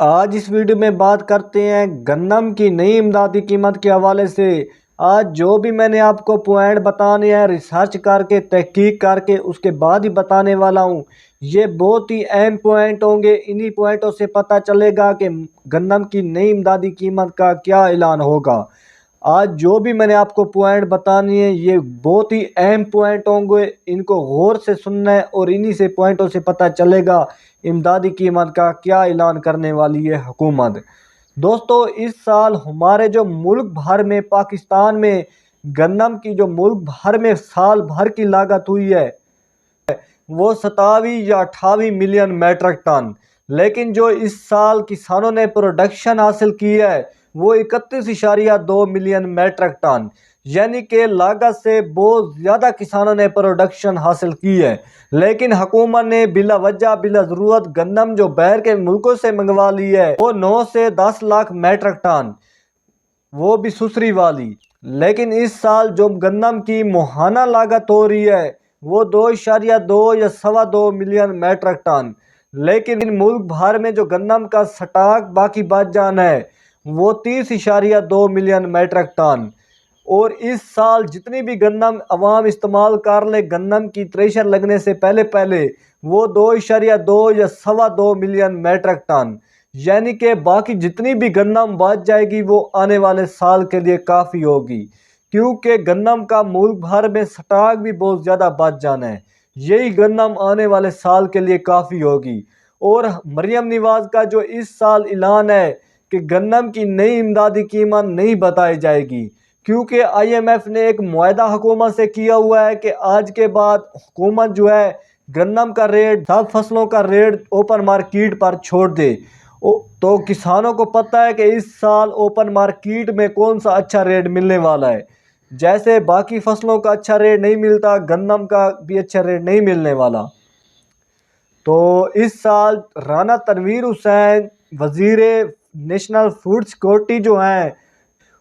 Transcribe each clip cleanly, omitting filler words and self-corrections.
آج اس ویڈیو میں بات کرتے ہیں گندم کی نئی امدادی قیمت کے حوالے سے۔ آج جو بھی میں نے آپ کو پوائنٹ بتانے ہیں ریسرچ کر کے تحقیق کر کے اس کے بعد ہی بتانے والا ہوں۔ یہ بہت ہی اہم پوائنٹ ہوں گے، انہی پوائنٹوں سے پتہ چلے گا کہ گندم کی نئی امدادی قیمت کا کیا اعلان ہوگا۔ آج جو بھی میں نے آپ کو پوائنٹ بتانی ہے یہ بہت ہی اہم پوائنٹ ہوں گے، ان کو غور سے سننا ہے اور انہی سے پوائنٹوں سے پتہ چلے گا امدادی قیمت کا کیا اعلان کرنے والی ہے حکومت۔ دوستو اس سال ہمارے جو ملک بھر میں پاکستان میں گندم کی جو ملک بھر میں سال بھر کی لاگت ہوئی ہے وہ 27 یا 28 ملین میٹرک ٹن، لیکن جو اس سال کسانوں نے پروڈکشن حاصل کی ہے وہ 31.2 ملین میٹرک ٹن، یعنی کہ لاگت سے بہت زیادہ کسانوں نے پروڈکشن حاصل کی ہے۔ لیکن حکومت نے بلا وجہ بلا ضرورت گندم جو باہر کے ملکوں سے منگوا لی ہے وہ 9 سے 10 لاکھ میٹرک ٹن، وہ بھی سسری والی۔ لیکن اس سال جو گندم کی ماہانہ لاگت ہو رہی ہے وہ 2.2 یا 2.25 ملین میٹرک ٹن، لیکن ملک بھر میں جو گندم کا سٹاک باقی بچ جانا ہے وہ 30.2 ملین میٹرک ٹن۔ اور اس سال جتنی بھی گندم عوام استعمال کر لے گندم کی تھریشر لگنے سے پہلے وہ 2.2 یا 2.25 ملین میٹرک ٹن، یعنی کہ باقی جتنی بھی گندم بچ جائے گی وہ آنے والے سال کے لیے کافی ہوگی، کیونکہ گندم کا ملک بھر میں سٹاک بھی بہت زیادہ بچ جانا ہے، یہی گندم آنے والے سال کے لیے کافی ہوگی۔ اور مریم نواز کا جو اس سال اعلان ہے کہ گندم کی نئی امدادی قیمت نہیں بتائی جائے گی، کیونکہ IMF نے ایک معاہدہ حکومت سے کیا ہوا ہے کہ آج کے بعد حکومت جو ہے گندم کا ریٹ سب فصلوں کا ریٹ اوپن مارکیٹ پر چھوڑ دے۔ تو کسانوں کو پتہ ہے کہ اس سال اوپن مارکیٹ میں کون سا اچھا ریٹ ملنے والا ہے، جیسے باقی فصلوں کا اچھا ریٹ نہیں ملتا گندم کا بھی اچھا ریٹ نہیں ملنے والا۔ تو اس سال رانا تنویر حسین وزیر نیشنل فوڈ سیکورٹی جو ہیں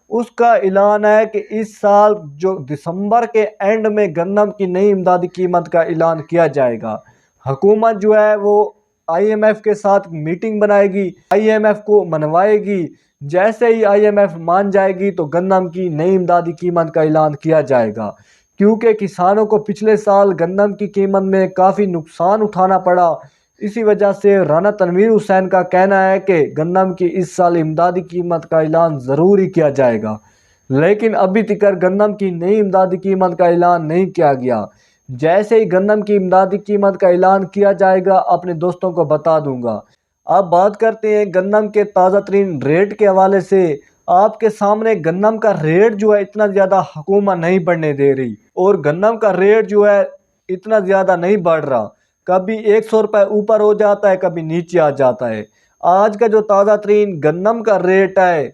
اس کا اعلان ہے کہ اس سال جو دسمبر کے اینڈ میں گندم کی نئی امدادی قیمت کا اعلان کیا جائے گا۔ حکومت جو ہے وہ IMF کے ساتھ میٹنگ بنائے گی، IMF کو منوائے گی، جیسے ہی IMF مان جائے گی تو گندم کی نئی امدادی قیمت کا اعلان کیا جائے گا، کیونکہ کسانوں کو پچھلے سال گندم کی قیمت میں کافی نقصان اٹھانا پڑا۔ اسی وجہ سے رانا تنویر حسین کا کہنا ہے کہ گندم کی اس سال امدادی قیمت کا اعلان ضرور ہی کیا جائے گا، لیکن ابھی تک گندم کی نئی امدادی قیمت کا اعلان نہیں کیا گیا۔ جیسے ہی گندم کی امدادی قیمت کا اعلان کیا جائے گا اپنے دوستوں کو بتا دوں گا۔ اب بات کرتے ہیں گندم کے تازہ ترین ریٹ کے حوالے سے۔ آپ کے سامنے گندم کا ریٹ جو ہے اتنا زیادہ حکومت نہیں بڑھنے دے رہی، اور گندم کا ریٹ جو ہے اتنا زیادہ نہیں بڑھ رہا، کبھی 100 روپے اوپر ہو جاتا ہے کبھی نیچے آ جاتا ہے۔ آج کا جو تازہ ترین گندم کا ریٹ ہے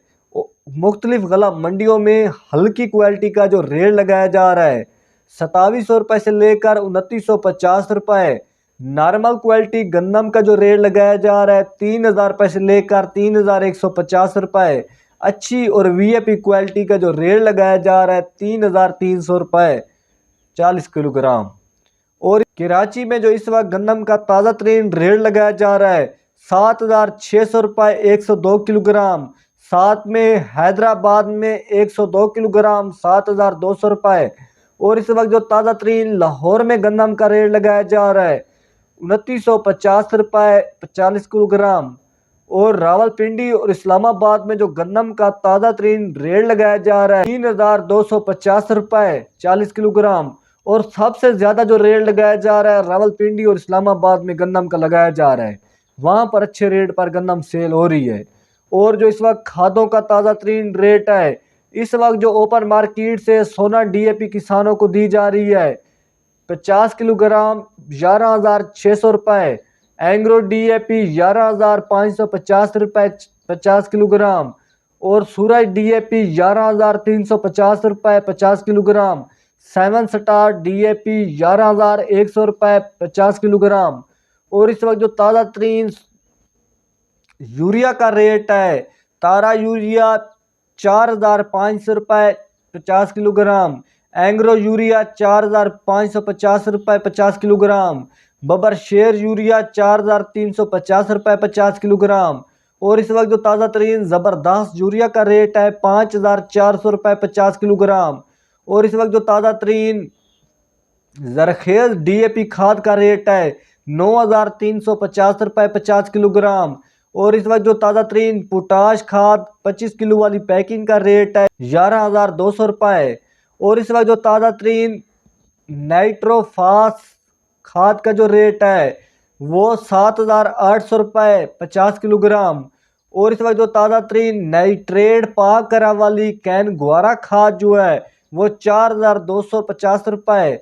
مختلف غلہ منڈیوں میں ہلکی کوالٹی کا جو ریٹ لگایا جا رہا ہے 2700 روپے سے لے کر 2950 روپے۔ نارمل کوالٹی گندم کا جو ریٹ لگایا جا رہا ہے 3000 روپے سے لے کر 3150 روپے۔ اچھی اور VIP کوالٹی کا جو ریٹ لگایا جا رہا ہے 3300 روپے 40 کلو گرام۔ اور کراچی میں جو اس وقت گندم کا تازہ ترین ریٹ لگایا جا رہا ہے 7600 روپے 102 کلو گرام۔ ساتھ میں حیدرآباد میں 102 کلو گرام 7200 روپے۔ اور اس وقت جو تازہ ترین لاہور میں گندم کا ریٹ لگایا جا رہا ہے 2950 روپے 40 کلو گرام۔ اور راول پنڈی اور اسلام آباد میں جو گندم کا تازہ ترین ریٹ لگایا جا رہا ہے 3250 روپے 40 کلو گرام۔ اور سب سے زیادہ جو ریٹ لگایا جا رہا ہے راول پنڈی اور اسلام آباد میں گندم کا لگایا جا رہا ہے، وہاں پر اچھے ریٹ پر گندم سیل ہو رہی ہے۔ اور جو اس وقت کھادوں کا تازہ ترین ریٹ ہے اس وقت جو اوپن مارکیٹ سے سونا DAP کسانوں کو دی جا رہی ہے 50 کلو گرام 11600 روپے۔ اینگرو DAP 11550 روپے 50 کلو گرام۔ اور سورج DAP 11350 روپے 50 کلو گرام۔ 7 سٹار DAP 11100 روپے 50 کلو گرام۔ اور اس وقت جو تازہ ترین یوریا کا ریٹ ہے تارا یوریا 4500 روپے 50 کلو گرام۔ اینگرو یوریا 4550 روپے 50 کلو گرام۔ ببر شیر یوریا 4350 روپے 50 کلو گرام۔ اور اس وقت جو تازہ ترین زبردست یوریا کا ریٹ ہے 5400 روپے 50 کلو گرام. اور اس وقت جو تازہ ترین زرخیز ڈی اے پی کھاد کا ریٹ ہے 9350 روپے 50 کلو گرام. اور اس وقت جو تازہ ترین پوٹاش کھاد 25 کلو والی پیکنگ کا ریٹ ہے 11200 روپے. اور اس وقت جو تازہ ترین نائٹروفاس کھاد کا جو ریٹ ہے وہ 7800 روپے 50 کلو گرام. اور اس وقت جو تازہ ترین نائٹریٹ پاک کرا والی کین گوارا کھاد جو ہے وہ 4250 روپے.